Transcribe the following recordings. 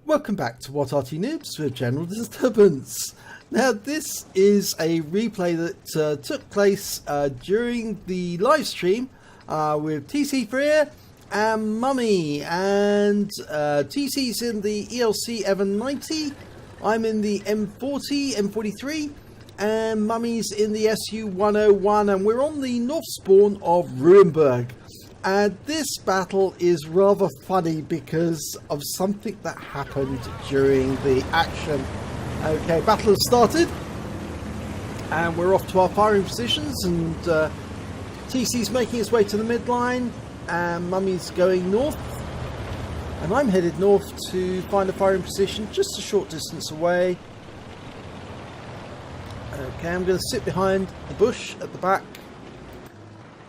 Welcome back to What Arty Noobs with General Disturbance. Now this is a replay that took place during the live stream with TC Freer and Mummy, and TC's in the ELC Evan 90, I'm in the M40, M43, and Mummy's in the SU 101, and we're on the north spawn of Ruinberg. And this battle is rather funny because of something that happened during the action. Okay, battle has started and we're off to our firing positions, and TC's making his way to the midline and Mummy's going north, and I'm headed north to find a firing position just a short distance away. Okay, I'm going to sit behind the bush at the back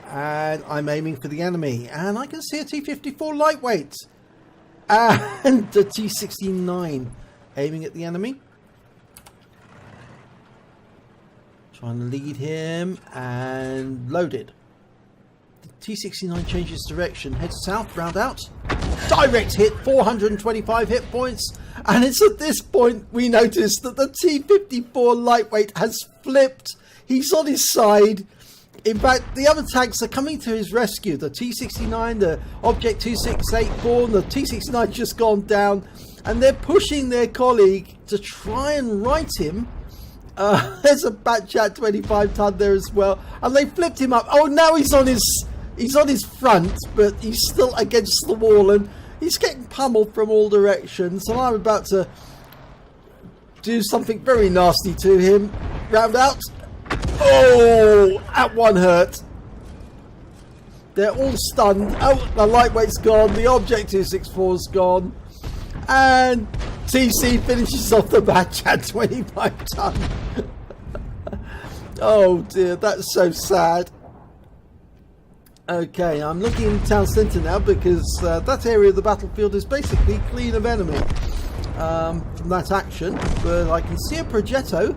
and I'm aiming for the enemy, and I can see a T-54 Ltwt and a T-69 aiming at the enemy, trying to lead him, and loaded. The T-69 changes direction, heads south, round out, direct hit, 425 hit points, and it's at this point we notice that the T-54 Ltwt has flipped. He's on his side. In fact, the other tanks are coming to his rescue. The T-69, the Object 2684, the T-69 just gone down, and they're pushing their colleague to try and right him. There's a Batchat 25 ton there as well, and they flipped him up. Oh, now he's on his front, but he's still against the wall, and he's getting pummeled from all directions. And I'm about to do something very nasty to him. Round out. Oh, that one hurt. They're all stunned. Oh, the Lightweight's gone. The Object 264's gone. And TC finishes off the match at 25 ton. Oh dear, that's so sad. Okay, I'm looking in town centre now because that area of the battlefield is basically clean of enemy from that action. But I can see a Progetto.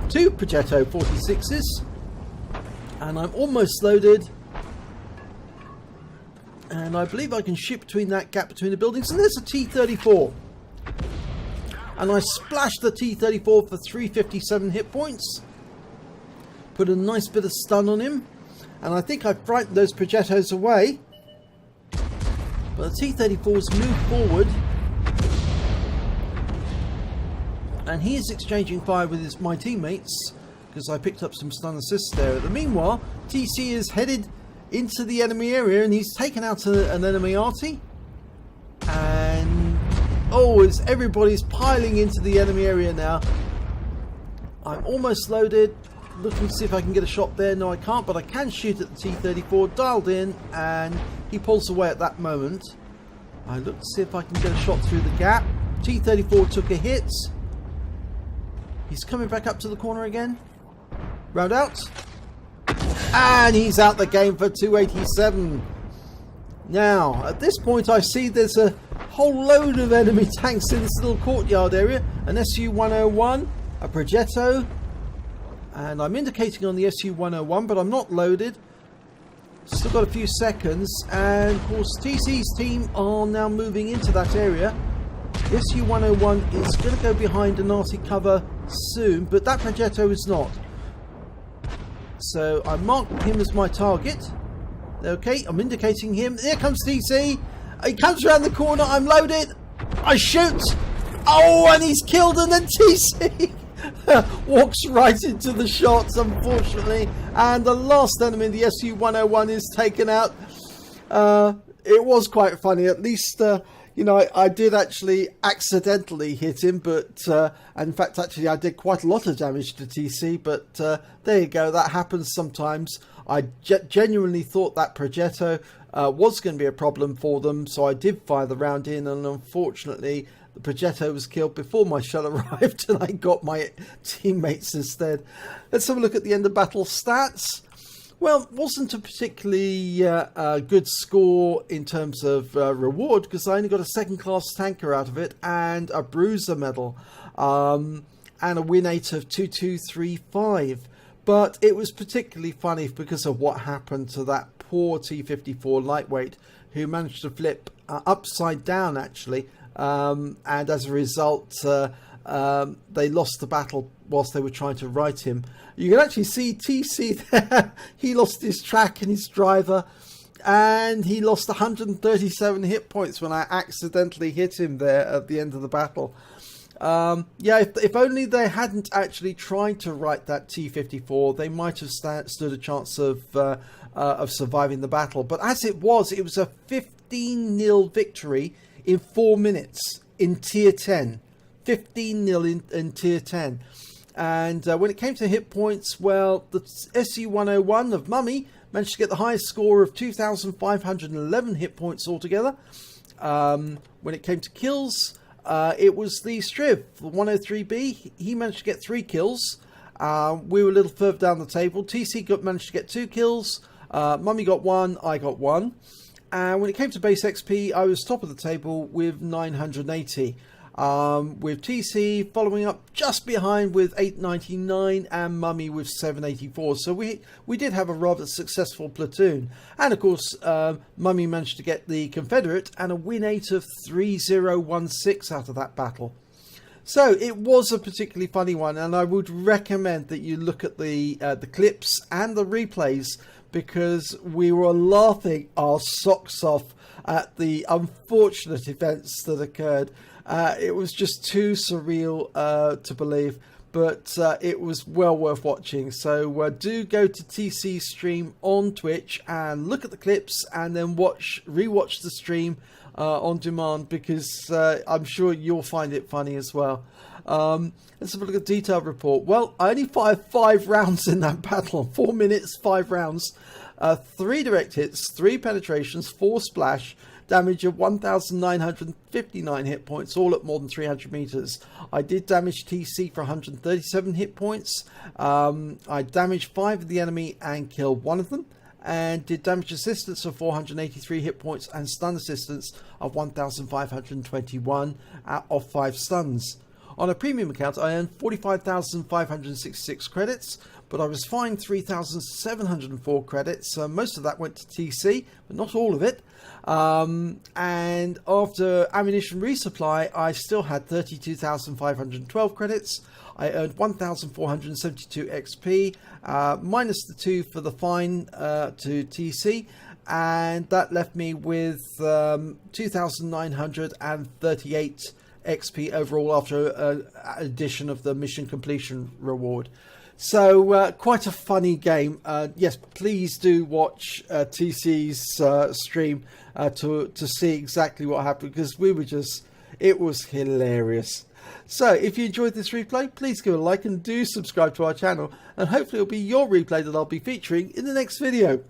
Two Progetto 46s, and I'm almost loaded, and I believe I can shoot between that gap between the buildings, and there's a T-34, and I splashed the T-34 for 357 hit points, put a nice bit of stun on him, and I think I frightened those Progettos away, but the T-34's moved forward. And he is exchanging fire with my teammates because I picked up some stun assists there. Meanwhile, TC is headed into the enemy area and he's taken out an enemy Arty. And oh, as everybody's piling into the enemy area now. I'm almost loaded, looking to see if I can get a shot there. No, I can't, but I can shoot at the T-34, dialed in, and he pulls away at that moment. I look to see if I can get a shot through the gap. T-34 took a hit. He's coming back up to the corner again. Round out. And he's out the game for 287. Now, at this point I see there's a whole load of enemy tanks in this little courtyard area. An SU-101, a Progetto, and I'm indicating on the SU-101, but I'm not loaded. Still got a few seconds, and of course TC's team are now moving into that area. The SU-101 is going to go behind an Arty cover soon, but that Progetto is not. So I marked him as my target. Okay, I'm indicating him. Here comes TC. He comes around the corner. I'm loaded. I shoot. Oh, and he's killed, and then TC walks right into the shots, unfortunately. And the last enemy, the SU-101, is taken out. It was quite funny. At least you know, I did actually accidentally hit him, but in fact, actually, I did quite a lot of damage to TC, but there you go, that happens sometimes. I genuinely thought that Progetto was going to be a problem for them, so I did fire the round in, and unfortunately, the Progetto was killed before my shell arrived, and I got my teammates instead. Let's have a look at the end of battle stats. Well, it wasn't a particularly good score in terms of reward, because I only got a second-class tanker out of it and a bruiser medal and a win rate of 2235. But it was particularly funny because of what happened to that poor T-54 Ltwt, who managed to flip upside down actually, and as a result they lost the battle whilst they were trying to right him. You can actually see TC there. He lost his track and his driver, and he lost 137 hit points when I accidentally hit him there at the end of the battle. Yeah, if only they hadn't actually tried to right that T-54, they might have stood a chance of surviving the battle. But as it was a 15-0 victory in 4 minutes in Tier 10. 15-0 in Tier 10. And when it came to hit points, well, the SU-101 of Mummy managed to get the highest score of 2,511 hit points altogether. When it came to kills, it was the Striv, the 103B. He managed to get 3 kills. We were a little further down the table. TC managed to get 2 kills. Mummy got 1, I got 1. And when it came to base XP, I was top of the table with 980. With TC following up just behind with 899 and Mummy with 784. So we did have a rather successful platoon. And of course, Mummy managed to get the Confederate and a win 8 of 3016 out of that battle. So it was a particularly funny one, and I would recommend that you look at the clips and the replays, because we were laughing our socks off at the unfortunate events that occurred. It was just too surreal to believe, but it was well worth watching. So do go to TC's stream on Twitch and look at the clips, and then rewatch the stream on demand, because I'm sure you'll find it funny as well. Let's have a look at the detailed report. Well, I only fired 5 rounds in that battle. 4 minutes, 5 rounds. 3 direct hits, 3 penetrations, 4 splash, damage of 1,959 hit points, all at more than 300 meters. I did damage TC for 137 hit points. I damaged 5 of the enemy and killed 1 of them, and did damage assistance of 483 hit points and stun assistance of 1,521 out of 5 stuns. On a premium account, I earned 45,566 credits, but I was fined 3,704 credits. Most of that went to TC, but not all of it. And after ammunition resupply, I still had 32,512 credits. I earned 1,472 XP, minus the 2 for the fine to TC, and that left me with 2,938 XP overall after addition of the mission completion reward. So quite a funny game. Yes, please do watch TC's stream to see exactly what happened, because it was hilarious. So if you enjoyed this replay, please give it a like and do subscribe to our channel, and hopefully it'll be your replay that I'll be featuring in the next video.